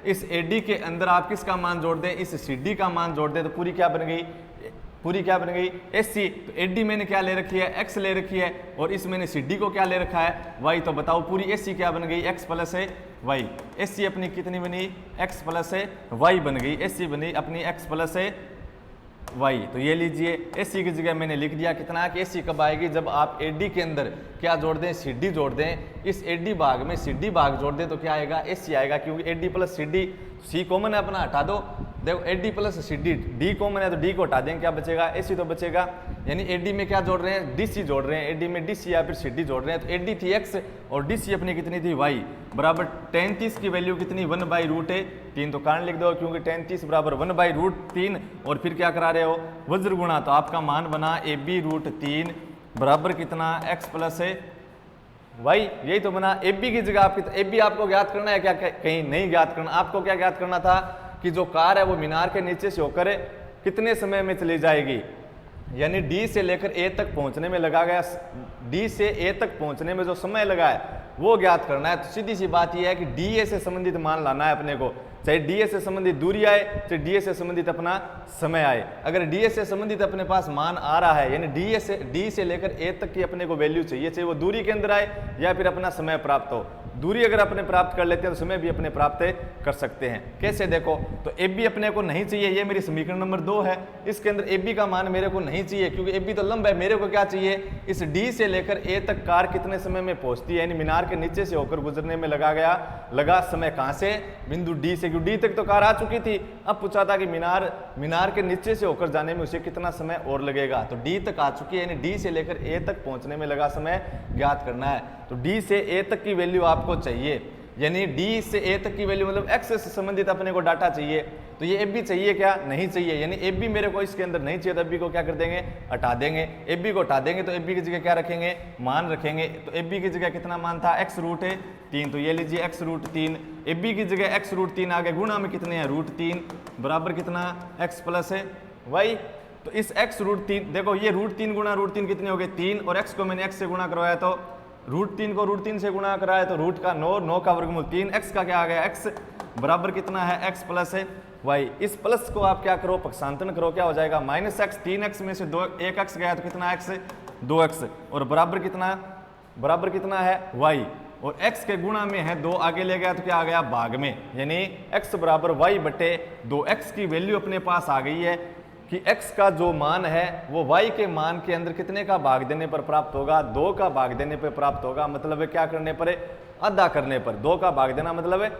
इस AD के अंदर आप किसका मान जोड़ दें, इस CD का मान जोड़ दें, तो पूरी क्या बन गई, पूरी क्या बन गई AC। तो AD मैंने क्या ले रखी है x ले रखी है, और इस मैंने CD को क्या ले रखा है y। तो बताओ पूरी AC क्या बन गई, x प्लस है y। AC अपनी कितनी बनी, x प्लस है y बन गई, AC बनी अपनी x प्लस है y। तो ये लीजिए AC की जगह मैंने लिख दिया कितना कि AC कब आएगी, जब आप AD के अंदर क्या जोड़ दें, CD जोड़ दें, इस AD भाग में CD भाग जोड़ दें तो क्या आएगा, AC आएगा, क्योंकि AD plus CD C common है अपना, हटा दो, देखो AD plus CD D common है तो D को हटा देंगे, क्या बचेगा AC तो बचेगा। यानी AD में क्या जोड़ रहे हैं, DC जोड़ रहे हैं, AD में DC या फिर CD जोड़ रहे हैं, तो AD थी x और DC अपनी कितनी थी y, बराबर tan 30 की वैल्यू कितनी 1/√3। तो कारण लिख दो क्योंकि tan 30 बराबर 1/√3, और फिर क्या करा रहे हो वज्र गुणा, तो आपका मान बना AB√3 बराबर कितना x प्लस है y। यही तो बना। AB की जगह आपकी AB आपको ज्ञात करना है क्या, कहीं नहीं ज्ञात करना, आपको क्या ज्ञात करना था कि जो कार है वो मीनार के नीचे से होकर कितने समय में चली जाएगी, यानी D से लेकर A तक पहुंचने में लगा गया, D से A तक पहुंचने में जो समय लगा है वो ज्ञात करना है। तो सीधी सी बात यह है कि DA से संबंधित मान लाना है अपने को, चाहे DA से संबंधित दूरी आए चाहे DA से संबंधित अपना समय आए। अगर DA से संबंधित अपने पास मान आ रहा है, यानी D से लेकर A तक की अपने को वैल्यू चाहिए, चाहे वो दूरी के अंदर आए या फिर अपना समय प्राप्त हो। दूरी अगर अपने प्राप्त कर लेते हैं तो समय भी अपने प्राप्त कर सकते हैं। कैसे, देखो तो AB अपने को नहीं चाहिए, ये मेरी समीकरण नंबर 2 है, इसके अंदर AB का मान मेरे को नहीं चाहिए क्योंकि AB तो लंब है। मेरे को क्या चाहिए, इस D से लेकर A तक कार कितने समय में पहुंचती है, यानी मीनार के नीचे से होकर गुजरने में लगा समय कहां से, बिंदु D से, क्योंकि D तक तो कार आ चुकी थी। अब पूछा था कि मीनार के नीचे से होकर जाने में उसे कितना समय और लगेगा, तो D तक आ चुकी है, यानी D से लेकर A तक पहुंचने में लगा समय ज्ञात करना है। तो D से A तक की वैल्यू आपको चाहिए, यानी D से A तक की वैल्यू मतलब x से संबंधित अपने को डाटा चाहिए। तो ये AB चाहिए क्या, नहीं चाहिए, यानी AB मेरे को इसके अंदर नहीं चाहिए, तो AB को क्या कर देंगे, हटा देंगे। AB को हटा देंगे तो AB की जगह क्या रखेंगे, मान रखेंगे। तो AB की जगह कितना मान था, x√3, तो ये लीजिए x√3, AB की जगह x√3 आ गए, गुणा में कितने हैं √3 बराबर कितना x प्लस है y। तो इस x√3 देखो ये √3 गुणा √3 कितने हो गए 3, और x को मैंने x से गुणा करवाया तो √3 को √3 से गुणा कराया तो रूट का 9 का वर्गमूल 3, x का क्या आ गया x बराबर कितना है x प्लस है y। इस प्लस को आप क्या करो, पक्षांतरण करो, क्या हो जाएगा -x, 3x में से 1x गया तो कितना x 2x, और बराबर कितना है y, और x के गुणा में है 2 आगे ले गया तो क्या आ गया भाग में, यानी x बराबर y बटे 2x की वैल्यू अपने पास आ गई है कि x का जो मान है वो y के मान के अंदर कितने का भाग देने पर प्राप्त होगा, 2 का भाग देने पर प्राप्त होगा। मतलब है क्या करने पर, आधा करने पर, 2 का भाग देना मतलब है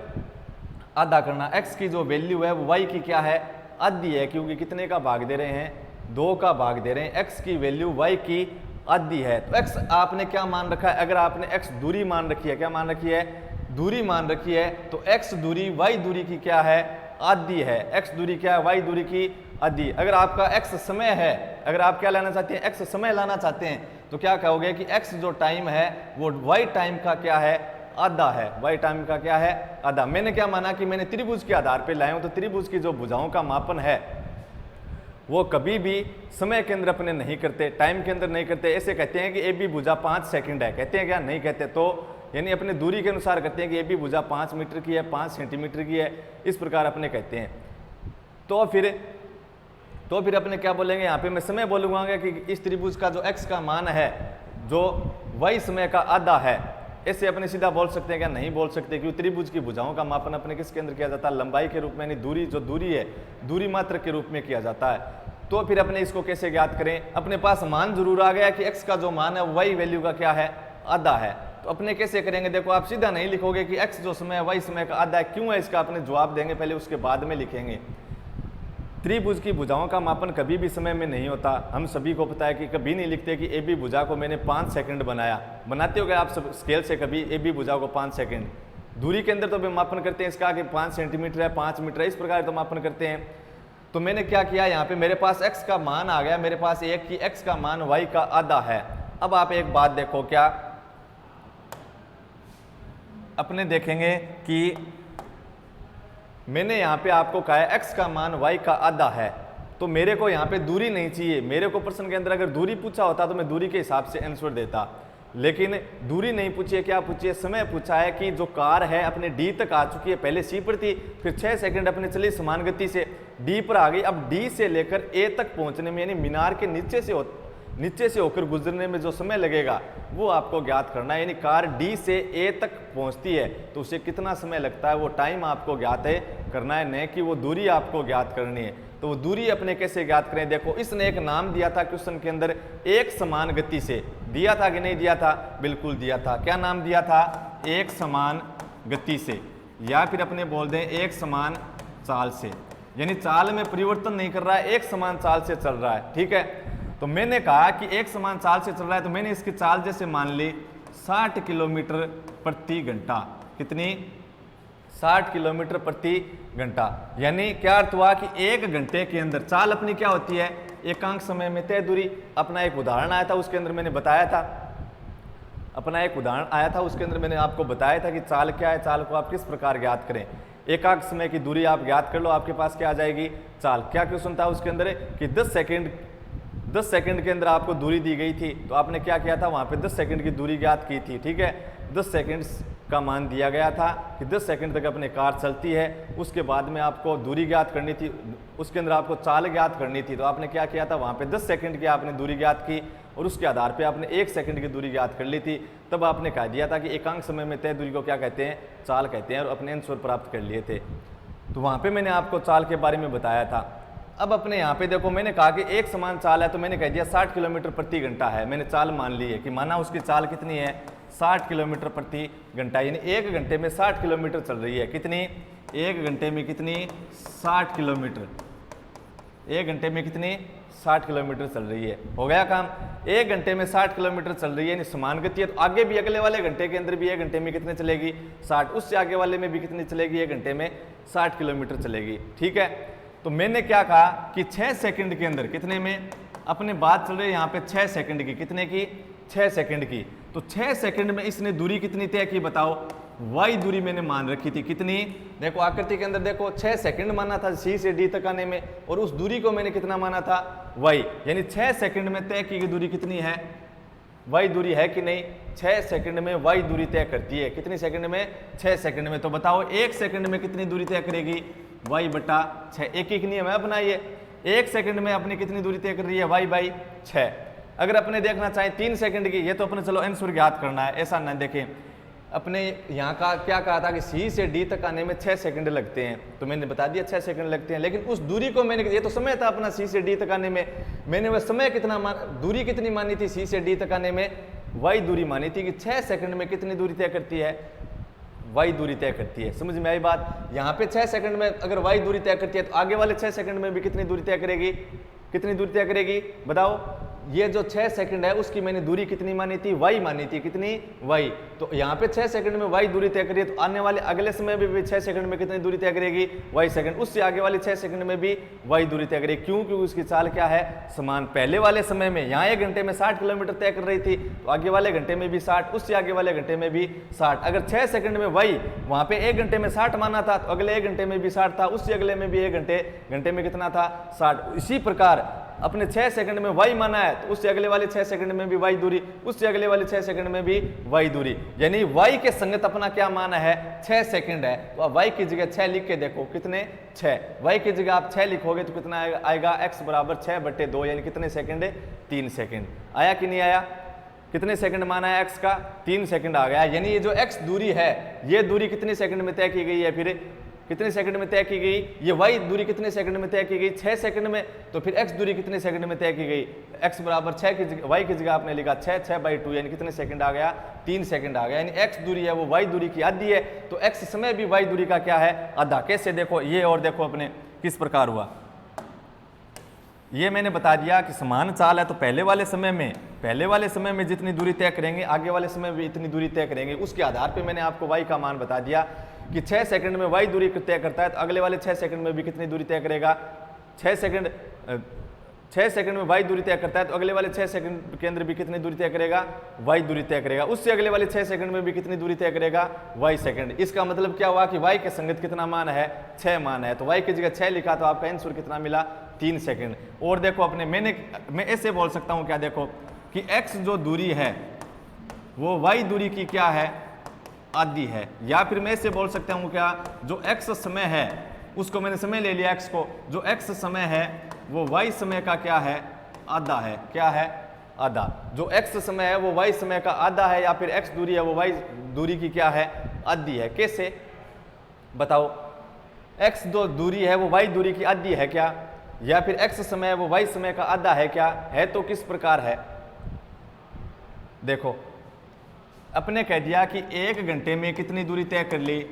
आधा करना। x की जो वैल्यू है वो y की क्या है, आधी है, क्योंकि कितने का भाग दे रहे हैं, 2 का भाग दे रहे हैं। x की वैल्यू y की आधी है। तो x आपने क्या मान रखा है, अगर आपने x दूरी मान रखी है, क्या मान रखी है, दूरी मान रखी है, तो x दूरी y दूरी की क्या है, आधी है। x दूरी क्या है, y दूरी की आधी। अगर आपका x समय है, अगर आप क्या लाना चाहते हैं, x समय लाना चाहते हैं, तो क्या कहोगे कि x जो टाइम है वो y टाइम का क्या है, आधा है। y टाइम का क्या है, आधा। मैंने क्या माना कि मैंने त्रिभुज के आधार पे लाया हूं, तो त्रिभुज की जो भुजाओं का मापन है वो कभी भी समय के अंदर अपने नहीं करते, टाइम के अंदर नहीं करते। ऐसे कहते हैं कि AB भुजा 5 सेकंड है, कहते हैं क्या, नहीं कहते। तो यानी अपने दूरी के अनुसार कहते हैं कि AB भुजा 5 मीटर की है, 5 सेंटीमीटर की है, इस प्रकार अपने कहते हैं। तो फिर अपने क्या बोलेंगे, यहाँ पे मैं समय बोलूँगा कि इस त्रिभुज का जो x का मान है जो y समय का आधा है, ऐसे अपने सीधा बोल सकते हैं क्या, नहीं बोल सकते, क्योंकि त्रिभुज की भुजाओं का मापन अपने किसके अंदर किया जाता है, लंबाई के रूप में, यानी दूरी जो दूरी है दूरी मात्रक के रूप में किया जाता है। तो फिर अपने इसको कैसे ज्ञात करें? अपने पास मान जरूर आ गया कि x का जो मान है y वैल्यू का क्या है, आधा है। तो अपने कैसे करेंगे? देखो आप सीधा नहीं लिखोगे कि x जो समय है y समय का आधा है, क्यों है इसका अपने जवाब देंगे पहले, उसके बाद में लिखेंगे। त्रिभुज की भुजाओं का मापन कभी भी समय में नहीं होता। हम सभी को पता है कि कभी नहीं लिखते कि ए बी भुजा को मैंने 5 सेकंड बनाया। बनाते हो गए आप सब स्केल से कभी ए बी भुजा को 5 सेकंड? दूरी के अंदर तो हम मापन करते हैं इसका कि 5 सेंटीमीटर है, 5 मीटर है, इस प्रकार तो मापन करते हैं। तो मैंने क्या किया, यहाँ पे मेरे पास x का मान आ गया, मेरे पास एक कि x का मान y का आधा है। अब आप एक बात देखो, क्या अपने देखेंगे कि मैंने यहाँ पे आपको कहा है x का मान y का आधा है, तो मेरे को यहाँ पे दूरी नहीं चाहिए। मेरे को प्रश्न के अंदर अगर दूरी पूछा होता तो मैं दूरी के हिसाब से आंसर देता, लेकिन दूरी नहीं पूछी है। क्या पूछी है? समय पूछा है कि जो कार है अपने D तक आ चुकी है, पहले C पर थी, फिर 6 सेकंड अपने चली समान गति से D पर आ गई। अब D से लेकर A तक पहुंचने में, यानी मीनार के नीचे से होकर गुजरने में जो समय लगेगा वो आपको ज्ञात करना है। यानी कार D से A तक पहुंचती है तो उसे कितना समय लगता है, वो टाइम आपको ज्ञात है करना है, न कि वो दूरी आपको ज्ञात करनी है। तो वो दूरी अपने कैसे ज्ञात करें? देखो इसने एक नाम दिया था क्वेश्चन के अंदर, एक समान गति से। दिया था कि नहीं दिया था? बिल्कुल दिया था। क्या नाम दिया था? एक समान गति से, या फिर अपने बोल दें एक समान चाल से। यानी चाल में परिवर्तन नहीं कर रहा है, एक समान चाल से चल रहा है। ठीक है, तो मैंने कहा कि एक समान चाल से चल रहा है, तो मैंने इसकी चाल जैसे मान ली 60 किलोमीटर प्रति घंटा। कितनी? 60 किलोमीटर प्रति घंटा। यानी क्या अर्थ हुआ कि 1 घंटे के अंदर चाल अपनी क्या होती है? एकांक समय में तय दूरी। अपना एक उदाहरण आया था, उसके अंदर मैंने बताया था, उसके अंदर मैंने आपको बताया था कि चाल क्या है, चाल को आप किस प्रकार ज्ञात करें। एकांक समय की दूरी आप ज्ञात कर लो, आपके पास क्या आ जाएगी? चाल। क्या क्वेश्चन था उसके अंदर कि 10 सेकंड के अंदर आपको दूरी दी गई थी, तो आपने क्या किया था? वहां पे 10 सेकंड की दूरी ज्ञात की थी। ठीक है, 10 सेकंड का मान दिया गया था कि 10 सेकंड तक अपनी कार चलती है। उसके बाद में आपको दूरी ज्ञात करनी थी, उसके अंदर आपको चाल ज्ञात करनी थी। तो आपने क्या किया था? वहां पे 10 सेकंड की आपने दूरी ज्ञात की और उसके आधार पे आपने 1 सेकंड की दूरी ज्ञात कर ली थी। तब आपने कह दिया था कि एकांक समय में तय दूरी को क्या कहते हैं? चाल कहते हैं, और अपने आंसर प्राप्त कर लिए थे। तो वहां पे मैंने आपको चाल के बारे में बताया था। अब अपने यहाँ पे देखो, मैंने कहा कि एक समान चाल है, तो मैंने कह दिया 60 किलोमीटर प्रति घंटा है। मैंने चाल मान ली है कि माना उसकी चाल कितनी है? 60 किलोमीटर प्रति घंटा। यानी 1 घंटे में 60 किलोमीटर चल रही है। कितनी? 1 घंटे में कितनी? 60 किलोमीटर। 1 घंटे में कितनी? 60 किलोमीटर चल रही है। हो गया काम। 1 घंटे में 60 किलोमीटर चल रही है, यानी समान गति है। तो आगे भी अगले वाले घंटे के अंदर भी 1 घंटे में कितने चलेगी? 60। उससे आगे वाले में भी कितनी चलेगी? 1 घंटे में 60 किलोमीटर चलेगी। ठीक है, तो मैंने क्या कहा कि 6 सेकंड के अंदर, कितने में? अपने बात चल रही है यहाँ पे 6 सेकंड की। कितने की? 6 सेकंड की। तो 6 सेकंड में इसने दूरी कितनी तय की? बताओ। y दूरी मैंने मान रखी थी। कितनी? देखो आकृति के अंदर देखो, 6 सेकंड माना था C से D तक आने में, और उस दूरी को मैंने कितना माना था? y। यानी 6 सेकंड में तय की गई दूरी कितनी है? y दूरी है कि नहीं? 6 सेकंड में y दूरी तय करती है। कितनी सेकंड में? 6 सेकंड में। तो बताओ 1 सेकंड में कितनी दूरी तय करेगी? y बटा 6। एक नियम है अपना ये। 1 सेकंड में अपनी कितनी दूरी तय कर रही है? y by 6। अगर अपने देखना चाहें 3 सेकंड की, ये तो अपने चलो आंसर ज्ञात करना है, ऐसा ना देखें। अपने यहाँ का क्या कहा था कि C से D तक आने में 6 सेकंड लगते हैं, तो मैंने बता दिया 6 सेकंड लगते हैं। लेकिन उस दूरी को मैंने, ये तो समय था अपना C से D तक आने में, मैंने वह समय कितना दूरी कितनी मानी थी? C से D तक आने में y दूरी मानी थी कि 6 सेकंड में कितनी दूरी तय करती है? y दूरी तय करती है। समझ में आई बात? यहाँ पे 6 सेकंड में अगर y दूरी तय करती है, तो आगे वाले 6 सेकंड में भी कितनी दूरी तय करेगी? कितनी दूरी तय करेगी? बताओ। ये जो 6 सेकंड है उसकी मैंने दूरी कितनी मानी थी? y मानी थी। कितनी? y। तो यहाँ पे 6 सेकंड में y दूरी तय करिए, तो आने वाले अगले समय में भी 6 सेकंड में कितनी दूरी तय करेगी? y second. उससे आगे वाले 6 सेकंड में भी y दूरी तय करेगी। क्यों? क्योंकि उसकी चाल क्या है? समान। पहले वाले समय में यहाँ 1 घंटे में 60 किलोमीटर तय कर रही थी, तो आगे वाले घंटे में भी 60, उससे आगे वाले घंटे में भी 60। अगर 6 सेकंड में y वहाँ पे 1 घंटे में 60 माना था, तो अगले 1 घंटे में भी 60 था, उससे अगले में भी 1 घंटे में कितना था? 60। इसी प्रकार अपने 6 सेकंड में y माना है, तो उससे अगले वाले 6 सेकंड में भी y दूरी, उससे अगले वाले 6 सेकंड में भी y दूरी। यानी y के संगत अपना क्या माना है? 6 सेकंड है। तो अब y की जगह 6 लिख के देखो, कितने? 6। y की जगह आप 6 लिखोगे तो कितना आएगा? x बराबर 6/2, यानी कितने सेकंड? 3 सेकंड। आया कि नहीं आया? कितने सेकंड माना है x का? 3 सेकंड आ गया। यानी ये जो x दूरी है, ये दूरी कितने सेकंड में तय की गई है? फिर कितने सेकंड में तय की गई, ये y दूरी कितने सेकंड में तय की गई, 6 सेकंड में। तो फिर x दूरी कितने सेकंड में तय की गई, x बराबर 6 की जगह y की जगह आपने लिखा 6/2 यानी कितने सेकंड आ गया, 3 सेकंड आ गया। यानी x दूरी है वो y दूरी की आधी है, तो x समय भी y दूरी का क्या है, आधा। कैसे देखो ये, और देखो अपने किस प्रकार हुआ। ये मैंने बता दिया कि समान चाल है तो पहले वाले समय में जितनी दूरी तय करेंगे आगे वाले समय में भी इतनी दूरी तय करेंगे। उसके आधार पे मैंने आपको y का मान बता दिया कि 6 सेकंड में y दूरी तय करता है तो अगले वाले 6 सेकंड में भी कितनी दूरी तय करेगा, 6 सेकंड में y दूरी तय करता है तो अगले वाले 6 सेकंड के अंदर भी कितनी दूरी तय करेगा, y दूरी तय करेगा। उससे अगले वाले 6 सेकंड में भी कितनी दूरी तय करेगा, y सेकंड। इसका मतलब क्या हुआ कि y के संगत कितना मान है, 6 मान है। तो y की जगह 6 लिखा तो आपका आंसर कितना मिला, 3 सेकंड। और देखो अपने मैं ऐसे बोल सकता हूँ क्या, देखो कि x जो दूरी है वो y दूरी की क्या है, आधी है। या फिर मैं ऐसे बोल सकता हूँ क्या, जो x समय है उसको मैंने समय ले लिया x को, जो x समय है वो y समय का क्या है, आधा है। क्या है, आधा। जो x समय है वो y समय का आधा है, या फिर x दूरी है वो y दूरी की क्या है, आधी है। कैसे बताओ, x जो दूरी है वो y दूरी की आधी है क्या, या फिर x समय है वो y समय का आधा है क्या, है तो किस प्रकार है। देखो अपने कह दिया कि 1 घंटे में कितनी दूरी तय कर ली,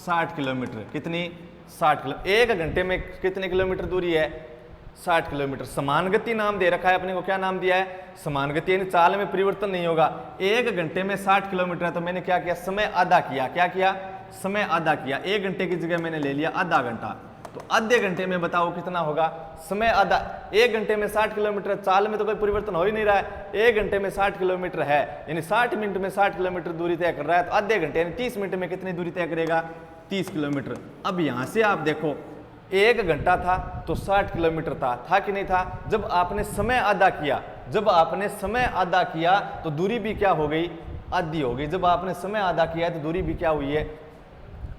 60 किलोमीटर। कितनी, 60 किलोमीटर। 1 घंटे में कितने किलोमीटर दूरी है, 60 किलोमीटर। समान गति नाम दे रखा है अपने को, क्या नाम दिया है, समान गति, यानी चाल में परिवर्तन नहीं होगा। 1 घंटे में 60 किलोमीटर है तो मैंने क्या किया, समय आधा किया। क्या किया, समय आधा किया। 1 घंटे की जगह मैंने ले लिया आधा घंटा, तो आधे घंटे में बताओ कितना होगा, समय आधा। 1 घंटे में 60 किलोमीटर, चाल में तो कोई परिवर्तन हो ही नहीं रहा है। 1 घंटे में 60 किलोमीटर है, यानी 60 मिनट में 60 किलोमीटर दूरी तय कर रहा है, तो आधे घंटे यानी 30 मिनट में कितनी दूरी तय करेगा, 30 किलोमीटर। अब यहां से आप देखो 1 घंटा था तो 60 किलोमीटर था कि नहीं था। जब आपने समय आधा किया, जब आपने समय आधा किया तो दूरी भी क्या हो गई, आधी हो गई। जब आपने समय आधा किया है तो दूरी भी क्या हुई है,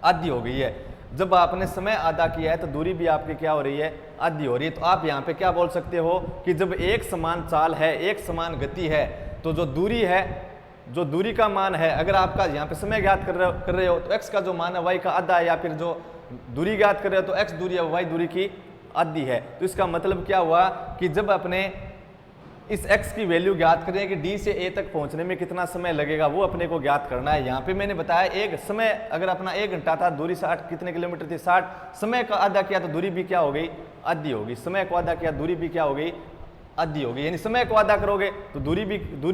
आधी हो गई है। जब आपने समय आधा किया है तो दूरी भी आपकी क्या हो रही है, आधी हो रही है। तो आप यहाँ पे क्या बोल सकते हो कि जब एक समान चाल है, एक समान गति है, तो जो दूरी है, जो दूरी का मान है, अगर आपका यहाँ पे समय ज्ञात कर रहे हो तो x का जो मान है y का आधा है, या फिर जो दूरी ज्ञात कर रहे हो तो x दूरी है y दूरी की आधी है। तो इसका मतलब क्या हुआ कि जब अपने इस x की वैल्यू ज्ञात करें कि d से a तक पहुंचने में कितना समय लगेगा, वो अपने को ज्ञात करना है। यहाँ पे मैंने बताया एक समय, अगर अपना 1 घंटा था, दूरी 60 कितने किलोमीटर थी, 60। समय का आधा किया तो दूरी भी क्या हो गई, आधी होगी। समय को आधा किया दूरी भी क्या हो गई, आधी होगी। यानी समय को आधा करोगे तो दूरी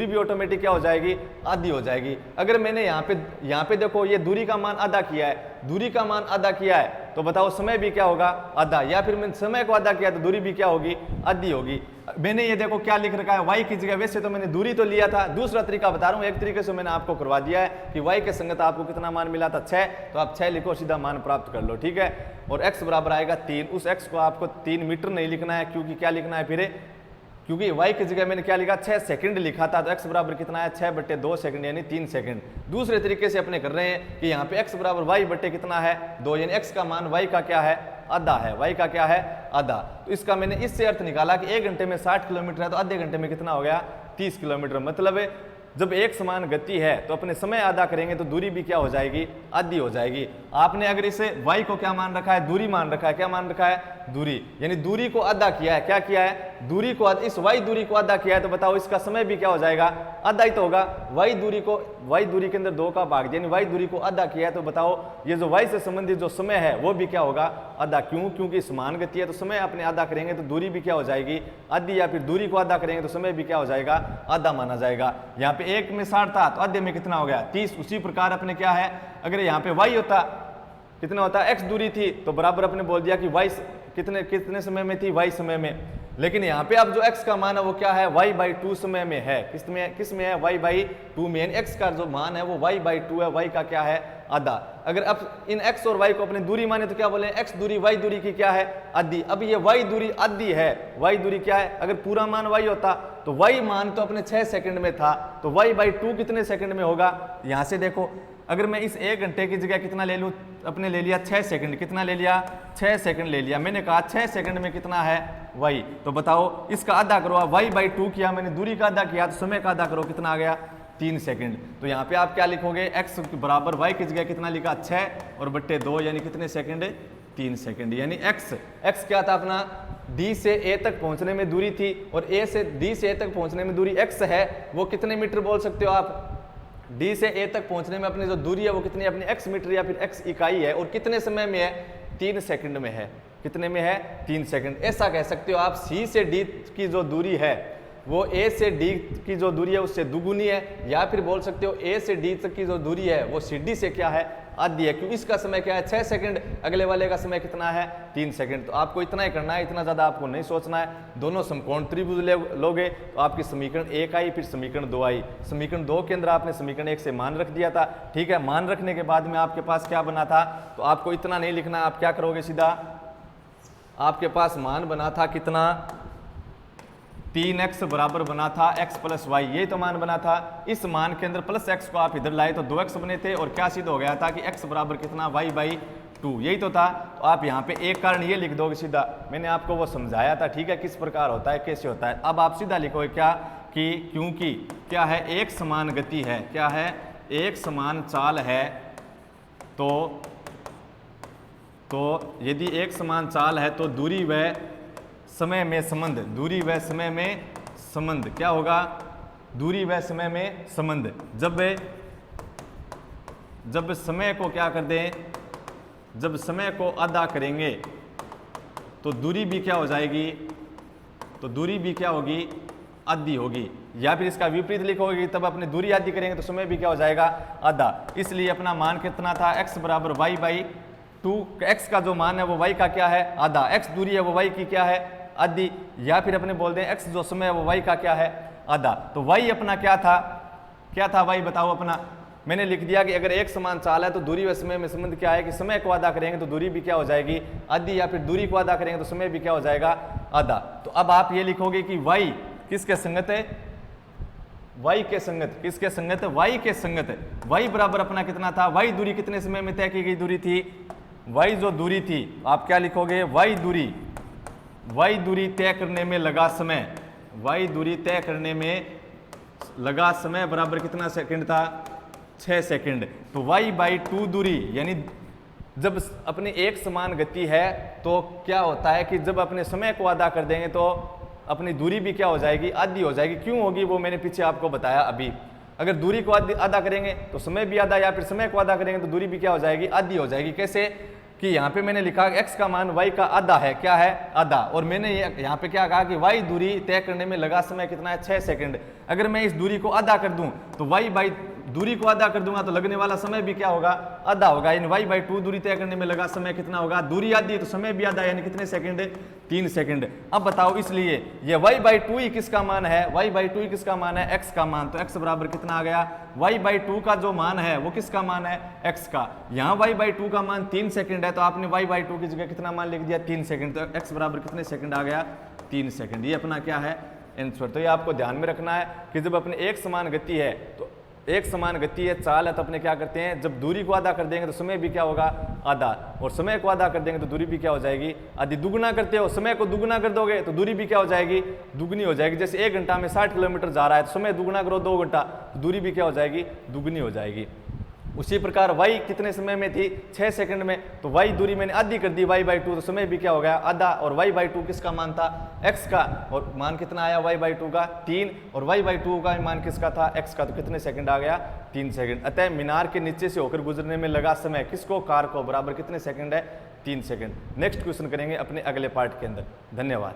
भी ऑटोमेटिक क्या हो जाएगी, आधी हो जाएगी। अगर मैंने यहाँ पे देखो ये दूरी का मान आधा किया है, दूरी का मान आधा किया है, तो बताओ समय भी क्या होगा, आधा। या फिर मैंने समय को आधा किया तो दूरी भी क्या होगी, आधी होगी। मैंने ये देखो क्या लिख रखा है, y की जगह, वैसे तो मैंने दूरी तो लिया था, दूसरा तरीका बता रहा हूँ। एक तरीके से मैंने आपको करवा दिया है कि y के संगत आपको कितना मान मिला था, 6, तो आप 6 लिखो, सीधा मान प्राप्त कर लो, ठीक है। और x बराबर आएगा 3। उस x को आपको 3 मीटर नहीं लिखना है, क्योंकि क्या लिखना है फिर, क्योंकि y की जगह मैंने क्या लिखा, 6 सेकंड लिखा था, तो x बराबर कितना है, 6/2 सेकंड यानी 3 सेकंड। दूसरे तरीके से अपने कर रहे हैं कि यहाँ पे x बराबर y बटे कितना है, 2, यानी x का मान y का क्या है, आधा है। y का क्या है, आधा। तो इसका मैंने इससे अर्थ निकाला कि 1 घंटे में 60 किलोमीटर है तो आधे घंटे में कितना हो गया, 30 किलोमीटर। मतलब जब एक समान गति है तो अपने समय आधा करेंगे तो दूरी भी क्या हो जाएगी, आधी हो जाएगी। आपने अगर इसे y को क्या मान रखा है, दूरी मान रखा है। क्या मान रखा है, दूरी, यानी दूरी को आधा किया है। क्या किया है, दूरी को, इस y दूरी को आधा किया है, तो बताओ इसका समय भी क्या हो जाएगा, आधा ही तो होगा। y दूरी के अंदर 2 का भाग, यानी y दूरी को आधा किया है, तो बताओ ये जो y से संबंधित जो समय है वो भी क्या होगा, आधा। क्यों, क्योंकि समान गति है तो समय अपने आधा करेंगे तो दूरी भी क्या हो जाएगी, आधी। या फिर दूरी को आधा करेंगे तो समय भी क्या हो जाएगा, आधा माना जाएगा। यहाँ पे 1 में 60 था तो आधे में कितना हो गया, 30। उसी प्रकार अपने क्या है, अगर यहाँ पे y होता, कितना होता, x दूरी थी, तो बराबर अपने बोल दिया कि y कितने समय में थी, y समय में। लेकिन यहाँ पे अब जो x का मान है वो क्या है, y/2 समय में है। किस में है, y/2 में। यानी x का जो मान है वो y/2 है, y का क्या है, आधा। अगर अब इन x और y को अपने दूरी माने तो क्या बोले, x दूरी y दूरी की क्या है, आधी। अब ये y दूरी आधी है, y दूरी क्या है, अगर पूरा मान y होता तो y मान तो अपने 6 सेकंड में था, तो y/2 कितने सेकंड में होगा। यहाँ से देखो, अगर मैं इस 1 घंटे की जगह कितना ले लूँ, अपने ले लिया 6 सेकंड। कितना ले लिया, 6 सेकंड ले लिया। मैंने कहा 6 सेकंड में कितना है, y। तो बताओ इसका आधा करो, y/2 किया मैंने, दूरी का आधा किया तो समय का आधा करो, कितना आ गया, 3 सेकंड। तो यहाँ पे आप क्या लिखोगे, x बराबर y की जगह कितना लिखा 6 और बट्टे 2 यानी कितने सेकंड, 3 सेकंड। यानी x क्या था अपना, d से a तक पहुंचने में दूरी थी और a से d से a तक पहुंचने में दूरी x है, वो कितने मीटर बोल सकते हो आप, d से a तक पहुंचने में अपनी जो दूरी है वो कितनी, अपनी x मीटर या फिर x इकाई है और कितने समय में है, 3 सेकंड में है। कितने में है, 3 सेकंड। ऐसा कह सकते हो आप c से d की जो दूरी है वो a से d की जो दूरी है उससे दुगुनी है, या फिर बोल सकते हो a से d तक की जो दूरी है वो CD से क्या है, आधी है, क्योंकि इसका समय क्या है 6 सेकंड, अगले वाले का समय कितना है 3 सेकंड। तो आपको इतना ही करना है, इतना ज़्यादा आपको नहीं सोचना है। दोनों समकोण त्रिभुज लोगे तो आपकी समीकरण 1 आई, फिर समीकरण 2 आई। समीकरण 2 के अंदर आपने समीकरण 1 से मान रख दिया था, ठीक है। मान रखने के बाद में आपके पास क्या बना था, तो आपको इतना नहीं लिखना, आप क्या करोगे सीधा, आपके पास मान बना था कितना, 3x बराबर बना था x प्लस वाई, ये तो मान बना था। इस मान के अंदर प्लस x को आप इधर लाए तो 2x बने थे और क्या सिद्ध हो गया था कि x बराबर कितना, y बाई 2, यही तो था। तो आप यहाँ पे एक कारण ये लिख दोगे सीधा, मैंने आपको वो समझाया था, ठीक है, किस प्रकार होता है, कैसे होता है। अब आप सीधा लिखोगे क्या कि क्योंकि क्या है, एक समान गति है, क्या है, एक समान चाल है, तो यदि एक समान चाल है तो दूरी व समय में संबंध, दूरी व समय में संबंध क्या होगा, दूरी व समय में संबंध। जब समय को क्या कर दें, जब समय को आधा करेंगे तो दूरी भी क्या हो जाएगी, तो दूरी भी क्या होगी, आधी होगी। या फिर इसका विपरीत लिखोगे, तब अपनी दूरी आधी करेंगे तो समय भी क्या हो जाएगा, आधा। इसलिए अपना मान कितना था, x बराबर y बाई 2, x का जो मान है वो y का क्या है, आधा, x दूरी है वो y की क्या है, आधी। या फिर अपने बोल दें x जो समय है वो y का क्या है, आधा। तो y अपना क्या था, क्या था y बताओ अपना, मैंने लिख दिया कि अगर एक समान चाल है तो दूरी व समय में संबंध क्या है कि समय को आधा करेंगे तो दूरी भी क्या हो जाएगी, आधी, या फिर दूरी को आधा करेंगे तो समय भी क्या हो जाएगा, आधा। तो अब आप ये लिखोगे कि y किसके संगत है, y के संगत, किसके संगत, y के संगत। y बराबर अपना कितना था, y दूरी कितने समय में तय की गई दूरी थी, y जो दूरी थी आप क्या लिखोगे, y दूरी तय करने में लगा समय, y दूरी तय करने में लगा समय बराबर कितना सेकंड था, 6 सेकंड। तो y बाई 2 दूरी, यानी जब अपनी एक समान गति है तो क्या होता है कि जब अपने समय को आधा कर देंगे तो अपनी दूरी भी क्या हो जाएगी, आधी हो जाएगी। क्यों होगी वो मैंने पीछे आपको बताया अभी। अगर दूरी को आधा करेंगे तो समय भी आधा, या फिर समय को आधा करेंगे तो दूरी भी क्या हो जाएगी, आधी हो जाएगी। कैसे कि यहाँ पे मैंने लिखा x का मान y का आधा है, क्या है, आधा। और मैंने यहाँ पे क्या कहा कि y दूरी तय करने में लगा समय कितना है, 6 सेकंड। अगर मैं इस दूरी को आधा कर दूं तो y बाई दूरी को आधा कर दूंगा तो लगने वाला समय भी क्या होगा, आधा होगा। यानी y बाई 2 दूरी तय करने में लगा समय कितना होगा, दूरी आधी तो समय भी आधा, यानी कितने सेकंड, 3 सेकंड। अब बताओ, इसलिए ये y बाई 2 ही किसका मान है, y बाई 2 ही किसका मान है, x का मान। तो x बराबर कितना आ गया, y बाई 2 का जो मान है वो किसका मान है, x का। यहाँ y बाई 2 का मान 3 सेकंड है तो आपने y बाई 2 की जगह कितना मान लिख दिया, 3 सेकंड। तो x बराबर कितने सेकंड आ गया, 3 सेकंड। ये अपना क्या है, आंसर। तो ये आपको ध्यान में रखना है कि जब अपने एक समान गति है, तो एक समान गति है, चाल है, तो अपने क्या करते हैं, जब दूरी को आधा कर देंगे तो समय भी क्या होगा, आधा, और समय को आधा कर देंगे तो दूरी भी क्या हो जाएगी, आधी। दुगुना करते हो, समय को दुगुना कर दोगे तो दूरी भी क्या हो जाएगी, दुगनी हो जाएगी। जैसे 1 घंटा में 60 किलोमीटर जा रहा है तो समय दुगुना करो 2 घंटा, तो दूरी भी क्या हो जाएगी, दुगनी हो जाएगी। उसी प्रकार y कितने समय में थी, 6 सेकंड में, तो y दूरी मैंने आधी कर दी, y बाई 2, तो समय भी क्या हो गया, आधा। और y बाई 2 किसका मान था, x का, और मान कितना आया y बाई 2 का, 3, और y बाई 2 का मान किसका था, x का, तो कितने सेकंड आ गया, 3 सेकंड। अतः मीनार के नीचे से होकर गुजरने में लगा समय किसको, कार को, बराबर कितने सेकंड है, 3 सेकंड। नेक्स्ट क्वेश्चन करेंगे अपने अगले पार्ट के अंदर। धन्यवाद।